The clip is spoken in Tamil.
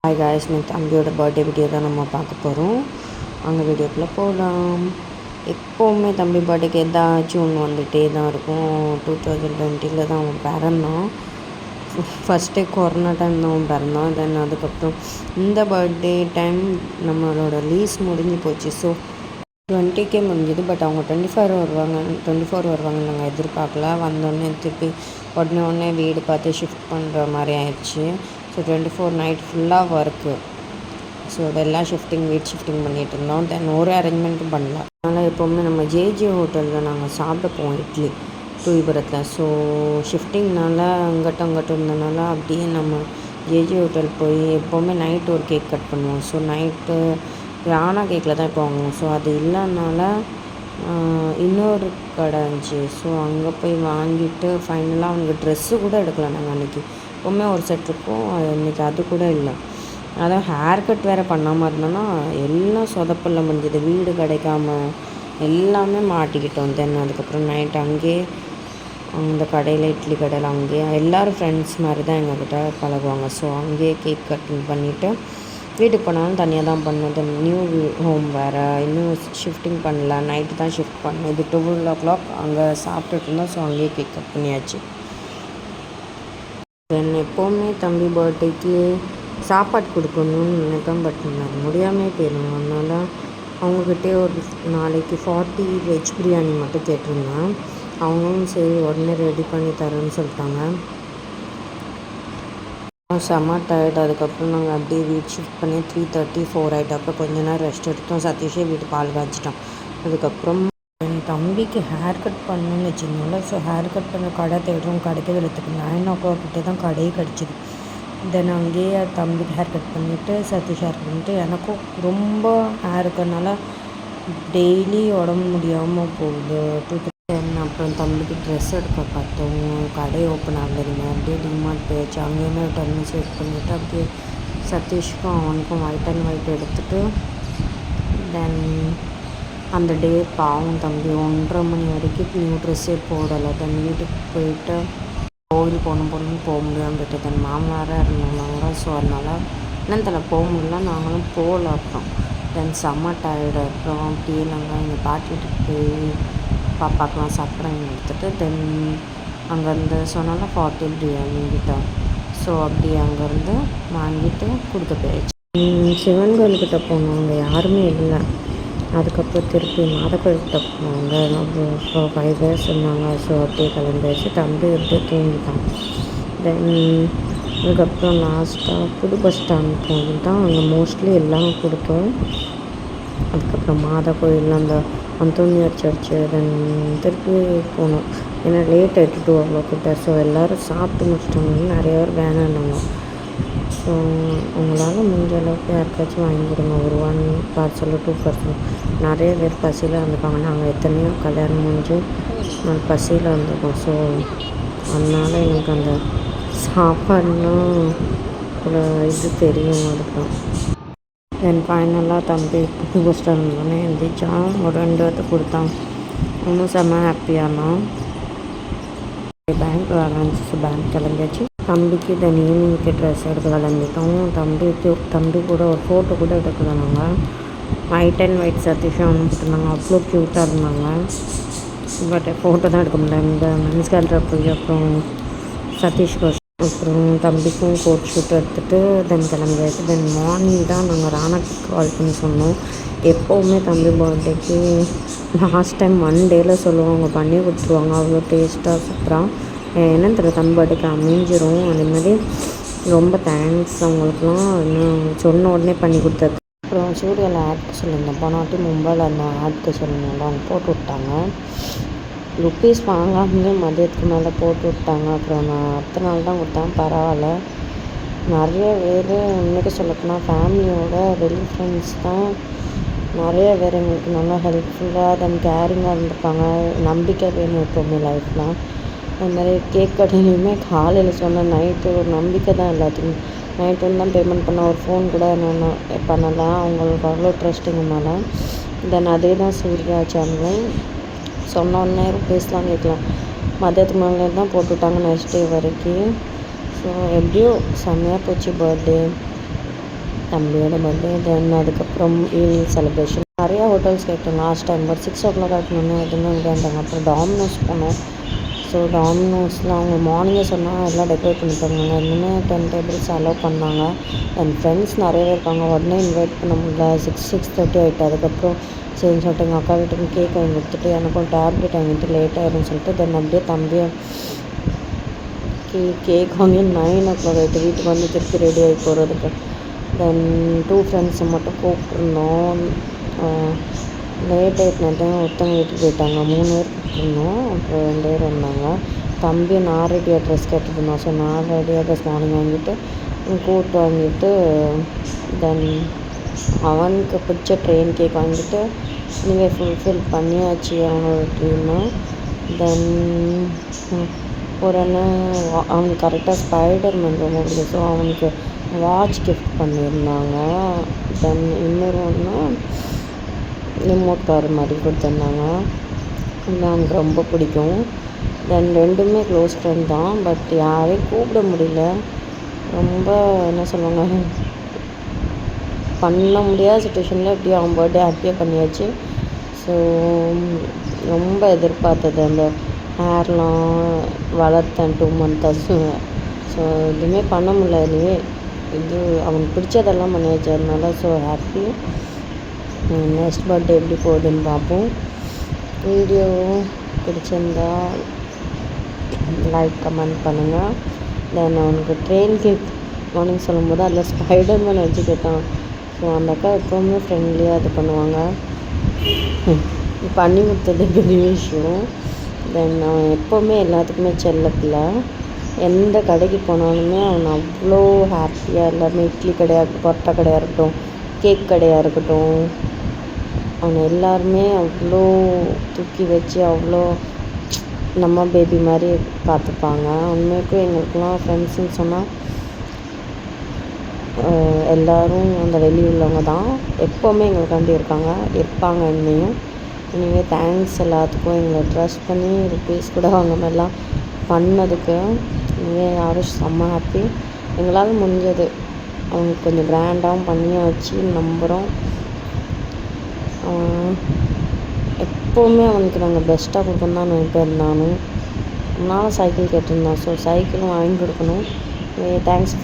ஹாய் காய்ஸ், என் தம்பியோட பர்த்டே வீடியோ தான் நம்ம பார்க்க போகிறோம். அங்கே வீடியோக்குள்ளே போகலாம். எப்போவுமே தம்பி பர்த்டேக்கு ஏதாச்சும் ஒன்று வந்துகிட்டே தான் இருக்கும். 2020 தான் அவன் பிறந்தான். ஃபஸ்ட்டே கொரோனா டைம் தான் அவன் பிறந்தான். தென் அதுக்கப்புறம் இந்த பர்த்டே டைம் நம்மளோட லீஸ் முடிஞ்சு போச்சு. ஸோ 20K முடிஞ்சுது. பட் அவங்க 24 வருவாங்கன்னு நாங்கள் எதிர்பார்க்கல. வந்தோடனே திருப்பி உடனே வீடு பார்த்து ஷிஃப்ட் பண்ணுற மாதிரி ஆயிடுச்சு. ஸோ 24 நைட் ஃபுல்லாக ஒர்க்கு. ஸோ இதெல்லாம் வீட் ஷிஃப்டிங் பண்ணிகிட்டு இருந்தோம். தென் ஒரு அரேஞ்ச்மெண்ட்டும் பண்ணல. அதனால் எப்போவுமே நம்ம ஜேஜே ஹோட்டலில் நாங்கள் சாப்பிட போவோம் இட்லி தூய்புரத்தில். ஸோ ஷிஃப்டிங்னால அங்கிட்ட இருந்தனால அப்படியே நம்ம ஜேஜே ஹோட்டல் போய் எப்போவுமே நைட்டு ஒரு கேக் கட் பண்ணுவோம். ஸோ நைட்டு ராணா கேக்கில் தான் இப்போ வாங்குவோம். ஸோ அது இல்லைனால இன்னொரு கடை இருந்துச்சு. ஸோ அங்கே போய் வாங்கிட்டு ஃபைனலாக அவனுக்கு ட்ரெஸ்ஸு கூட எடுக்கல. நாங்கள் அன்றைக்கி எப்போவுமே ஒரு செட் இருக்கும், இன்றைக்கி அது கூட இல்லை. அதான் ஹேர் கட் வேறு பண்ணாமல் இருந்தோன்னா எல்லாம் சொதப்பல்ல முடிஞ்சது. வீடு கிடைக்காம எல்லாமே மாட்டிக்கிட்டோம். தென் அதுக்கப்புறம் நைட் அங்கேயே அந்த கடையில் இட்லி கடையில் அங்கேயே எல்லோரும் ஃப்ரெண்ட்ஸ் மாதிரி தான் எங்கக்கிட்ட பழகுவாங்க. ஸோ அங்கேயே கேக் கட்டிங் பண்ணிவிட்டு வீட்டுக்கு போனாலும் தனியாக தான் பண்ணோம். தென் நியூ ஹோம் வேறு, இன்னும் ஷிஃப்டிங் பண்ணல. நைட்டு தான் ஷிஃப்ட் பண்ணோம். இது 12 o'clock அங்கே சாப்பிட்டுட்டு இருந்தோம். ஸோ அங்கேயே கேக் கட் பண்ணியாச்சு. தென் எப்போவுமே தம்பி பர்த்டேக்கு சாப்பாடு கொடுக்கணும்னு நினைப்பேன். பட் அது முடியாமல் போயிடும். அதனால் அவங்கக்கிட்டே ஒரு நாளைக்கு 40 வெஜ் பிரியாணி மட்டும் கேட்டிருந்தேன். அவங்களும் சரி உடனே ரெடி பண்ணி தரேன்னு சொல்லிட்டாங்க. செம்ம டயர்ட். அதுக்கப்புறம் நாங்கள் அப்படியே வீட் ஷிஃப்ட் பண்ணி 3:30 4 ஆகிட்டப்போ கொஞ்ச நேரம் ரெஸ்ட் எடுத்தோம். சதீஷே வீட்டு பால் காய்ச்சிட்டோம். அதுக்கப்புறம் என் தம்பிக்கு ஹேர் கட் பண்ணணும்னு வச்சுருந்தோம்ல. ஸோ ஹேர் கட் பண்ண கடை தேடுறோம். கடைக்கு வெளுத்துக்கு 9 o'clock கிட்டே தான் கடையே கிடச்சிது. தென் அங்கேயே தம்பிக்கு ஹேர் கட் பண்ணிவிட்டு சதீஷ் ஹேர் பண்ணிவிட்டு எனக்கும் ரொம்ப ஹேர் இருக்கிறதுனால டெய்லி உடம்பு முடியாமல் போகுது. அப்புறம் தம்பிக்கு ட்ரெஸ் எடுக்க பார்த்தோம். கடை ஓப்பன் ஆகலைங்க. அப்படியே டிமார்ட் போயிடுச்சு. அங்கேயுமே 10 minutes வெயிட் பண்ணிவிட்டு அப்படியே சதீஷ்க்கும் அவனுக்கும் ஒயிட் அண்ட் ஒயிட் எடுத்துகிட்டு தென் அந்த டே பாவம் தம்பி 1:30 மணி வரைக்கும் நியூ ட்ரெஸ்ஸே போடலை. தென் வீட்டுக்கு போயிட்டு கோவில் போகணுன்னு போக முடியாமல் போயிட்டு தென் மாமனாராக இருந்தாங்க. ஸோ அதனால் என்னன்னு தெரியல போக முடியல. நாங்களும் போகல. அப்புறம் தென் செம்ம டயர்டு. அப்புறம் அப்படியே நாங்கள் எங்கள் பாட்டி வீட்டுக்கு போய் பாப்பாக்கெலாம் சாப்பிட்றாங்க எடுத்துகிட்டு தென் அங்கேருந்து சொன்னால 40 பிரியாணி கிட்ட. ஸோ அப்படி அங்கேருந்து வாங்கிட்டு கொடுக்க போயிடுச்சு. சிவன் கோயில்கிட்ட போனோம். அங்கே யாருமே இல்லை. அதுக்கப்புறம் திருப்பி மாதக்கோயில்கிட்ட போனாங்க. ஸோ 5 days இருந்தாங்க. ஸோ அப்படியே கிளம்பிடுச்சு. தம்பி அப்படியே தூங்கிட்டான். தென் அதுக்கப்புறம் லாஸ்ட்டாக புது பஸ் ஸ்டாண்ட் போனது தான். அங்கே மோஸ்ட்லி எல்லாம் கொடுத்தோம். அதுக்கப்புறம் மாதா கோயில் அந்த அந்தோனியார் சர்ச்சு தென் திருப்பி போனோம். ஏன்னா லேட் ஆகிட்டு 2 o'clock கிட்ட. ஸோ எல்லோரும் சாப்பிட்டு முடிச்சிட்டாங்க. நிறைய பேர் வேணான்னாங்க. ஸோ உங்களால் முடிஞ்ச அளவுக்கு யாருக்காச்சும் வாங்கி கொடுங்க. ஒரு 1 parcel 2 parcel. நிறைய பேர் பசியில் இருந்துப்பாங்க. நாங்கள் எத்தனையோ கல்யாணம் முடிஞ்சு பசியில் இருந்திருக்கோம். ஸோ அதனால் எனக்கு அந்த சாப்பாடுனா ஒரு இது தெரியும். அதுதான் தென் ஃபைனலாக தம்பி புது பஸ் ஸ்டாண்ட் இருந்தோடனே எழுந்திரிச்சான். ஒரு 2 பேர்த்து கொடுத்தான். இன்னும் செம்ம ஹாப்பியானான். பேங்க் வேலை இருந்துச்சு. பேங்க் கிளம்பியாச்சு. தம்பிக்கு தென் ஈவினிங்க்கு ட்ரெஸ் எடுத்து கிளம்பிட்டோம். தம்பி கூட ஒரு ஃபோட்டோ கூட எடுக்கல. நாங்கள் ஒயிட் அண்ட் ஒயிட் சதீஷாக அனுப்பிட்டுருந்தாங்க. அவ்வளோ க்யூட்டாக இருந்தாங்க. பட் ஃபோட்டோ தான் எடுக்க முடியல. இந்த மென்ஸ் கேலரி போய் அப்புறம் சதீஷ்க்கு அப்புறம் தம்பிக்கும் கோட் ஷூட் எடுத்துகிட்டு தென் கிளம்பியாச்சு. தென் மார்னிங் தான் நாங்கள் ராணாக்கு கால் பண்ணி சொன்னோம். எப்போவுமே தம்பி பர்த்டேக்கு லாஸ்ட் டைம் 1 dayல சொல்லுவாங்க, பண்ணி கொடுத்துருவாங்க. அவ்வளோ டேஸ்ட்டாக சூப்பராக என்னன்னு தெரியல. தம்பி பர்த்டேக்கு அமைஞ்சிரும். அதேமாதிரி ரொம்ப தேங்க்ஸ் அவங்களுக்குலாம் இன்னும் சொன்ன உடனே பண்ணி கொடுத்தது. அப்புறம் சூர்யாவில் ஆட்க்கு சொல்லியிருந்தேன். போன வாட்டி மும்பையில் அந்த ஆட்க்கு சொல்லியிருந்தோம். அவங்க போட்டு விட்டாங்க. ருப்பீஸ் வாங்காமலே மதியத்துக்கு மேலே போட்டு விட்டாங்க. அப்புறம் நான் அடுத்த நாள் தான் கொடுத்தேன். பரவாயில்ல. நிறைய பேர் உண்மைக்கு சொல்லப்போனால் ஃபேமிலியோட வெளி ஃப்ரெண்ட்ஸ் தான் நிறைய பேர் எங்களுக்கு நல்லா ஹெல்ப்ஃபுல்லாக தென் கேரிங்காக இருந்திருப்பாங்க. நம்பிக்கை வேணும் எப்போவுமே லைஃப்லாம். அது மாதிரி கேக் கடையிலையுமே காலையில் சொன்ன நைட்டு ஒரு நம்பிக்கை தான் எல்லாத்துக்கும். நைட்டு வந்து தான் பேமெண்ட் பண்ண ஒரு ஃபோன் கூட நான் பண்ணலை. அவங்களுக்கு அவ்வளோ ட்ரஸ்ட் எங்கள் மேலே. தென் அதே தான் சூர்யா சேனலும் சொன்ன உடனே ருப்பீஸ்லாம் கேட்கலாம். மதியத்துக்கு மேலே தான் போட்டுவிட்டாங்க நெக்ஸ்ட் டே வரைக்கும். ஸோ எப்படியோ செம்மையாக போச்சு பர்த்டே. தம்பியோட பர்த்டே. தென் அதுக்கப்புறம் ஈவினிங் செலிப்ரேஷன் நிறையா ஹோட்டல்ஸ் கேட்டோம். லாஸ்ட் டைம் ஒரு 6 o'clock ஆகணுன்னு எதுவுமே இல்லைன்றாங்க. அப்புறம் டாமினோஸ் போனோம். ஸோ டாமினோஸில் அவங்க மார்னிங்கே சொன்னால் எல்லாம் டெக்கரேட் பண்ணி தருவாங்க. இன்னுமே 10 tables அலோவ் பண்ணாங்க. என் ஃப்ரெண்ட்ஸ் நிறையவே இருக்காங்க. உடனே இன்வைட் பண்ண முடியல. 6:30 ஆகிட்டு. அதுக்கப்புறம் சரின்னு சொல்லிட்டு எங்கள் அக்கா வீட்டுக்கு கேக் வாங்கி கொடுத்துட்டு எனக்கும் டேப்லெட் வாங்கிட்டு லேட் ஆகிடும்னு சொல்லிட்டு தென் அப்படியே தம்பியை கேக் வாங்கி 9 o'clock ஆகிட்டு வீட்டுக்கு வந்து திருப்பி ரெடி ஆகி போகிறதுக்கு. தென் 2 ஃப்ரெண்ட்ஸை மட்டும் கூப்பிட்ருந்தோம். லேட் ஆகிட்டு ஒருத்தவங்க வீட்டுக்கு போயிட்டாங்க. 3 பேர் கூப்பிட்ருந்தோம். அப்புறம் 2 பேர் வந்தாங்க. தம்பி நான் ரெடியாக ட்ரெஸ் கேட்டுருந்தோம். ஸோ நான் ரெடியாக ட்ரெஸ் மார்னிங் வாங்கிட்டு கூப்பிட்டு வாங்கிட்டு தென் அவனுக்கு பிடிச்ச ட்ரெயின் கேக் வாங்கிட்டு நீங்கள் ஃபுல்ஃபில் பண்ணியாச்சு அவனோட ட்ரீமு. தென் ஒரு அண்ணன் அவனுக்கு கரெக்டாக ஸ்பைடர்மேன் ரொம்ப பிடிக்கும். ஸோ அவனுக்கு வாட்ச் கிஃப்ட் பண்ணியிருந்தாங்க. தென் இன்னொரு ஒன்று ரிமோட் கார் மாதிரி கொடுத்துருந்தாங்க. அது அவனுக்கு ரொம்ப பிடிக்கும். தென் 2மே க்ளோஸ் ஃப்ரெண்ட் தான். பட் யாரையும் கூப்பிட முடியல. ரொம்ப என்ன சொல்லுவாங்க பண்ண முடியாத சுச்சுவேஷனில் எப்படியும் அவன் பர்த்டே ஹாப்பியாக பண்ணியாச்சு. ஸோ ரொம்ப எதிர்பார்த்தது அந்த ஹேர்லாம் வளர்த்தேன் 2 months. ஸோ எதுவுமே பண்ண முடியல. எதுவுமே இது அவனுக்கு பிடிச்சதெல்லாம் பண்ணியாச்சு. அதனால ஸோ ஹாப்பி. நெக்ஸ்ட் பர்த்டே எப்படி போகுதுன்னு பார்ப்போம். வீடியோ பிடிச்சிருந்தா லைக் கமெண்ட் பண்ணுங்கள். தென் அவனுக்கு ட்ரெயின் கேக் மார்னிங் சொல்லும்போது அதில் ஸ்பைடர்மேன் வச்சு கேட்டான். ஸோ அந்த அக்கா எப்போவுமே ஃப்ரெண்ட்லியாக இது பண்ணுவாங்க. பண்ணி கொடுத்தது பெரிய விஷயம். தென் அவன் எப்போவுமே எல்லாத்துக்குமே செல்ல பிள்ளை. எந்த கடைக்கு போனாலுமே அவன் அவ்வளோ ஹாப்பியாக எல்லாருமே இட்லி கடையாக இருக்கட்டும், பரோட்டா கடையாக இருக்கட்டும், கேக் கடையாக இருக்கட்டும், அவனை எல்லாருமே அவ்வளோ தூக்கி வச்சு அவ்வளோ நம்ம பேபி மாதிரி பார்த்துப்பாங்க. உண்மைக்கும் எங்களுக்கெல்லாம் ஃப்ரெண்ட்ஸுன்னு சொன்னால் எல்லோரும் அந்த வெளியே உள்ளவங்க தான். எப்போவுமே எங்களுக்காண்டி இருப்பாங்க இனிமேல். தேங்க்ஸ் எல்லாத்துக்கும் எங்களை ட்ரஸ்ட் பண்ணி ருப்பீஸ் கூட அவங்க மாதிரிலாம் பண்ணதுக்கு. இனிமேல் யாரும் செம்ம ஹாப்பி. எங்களால் முடிஞ்சது அவங்களுக்கு கொஞ்சம் கிராண்டாகவும் பண்ணியாச்சு நம்புகிறோம். எப்போவுமே அவனுக்கு நாங்கள் பெஸ்ட்டாக கொடுக்கணும் தான் நினைப்பேன். நானும் சைக்கிள் கேட்டிருந்தான். ஸோ சைக்கிளும் வாங்கி கொடுக்கணும். தேங்க்ஸ்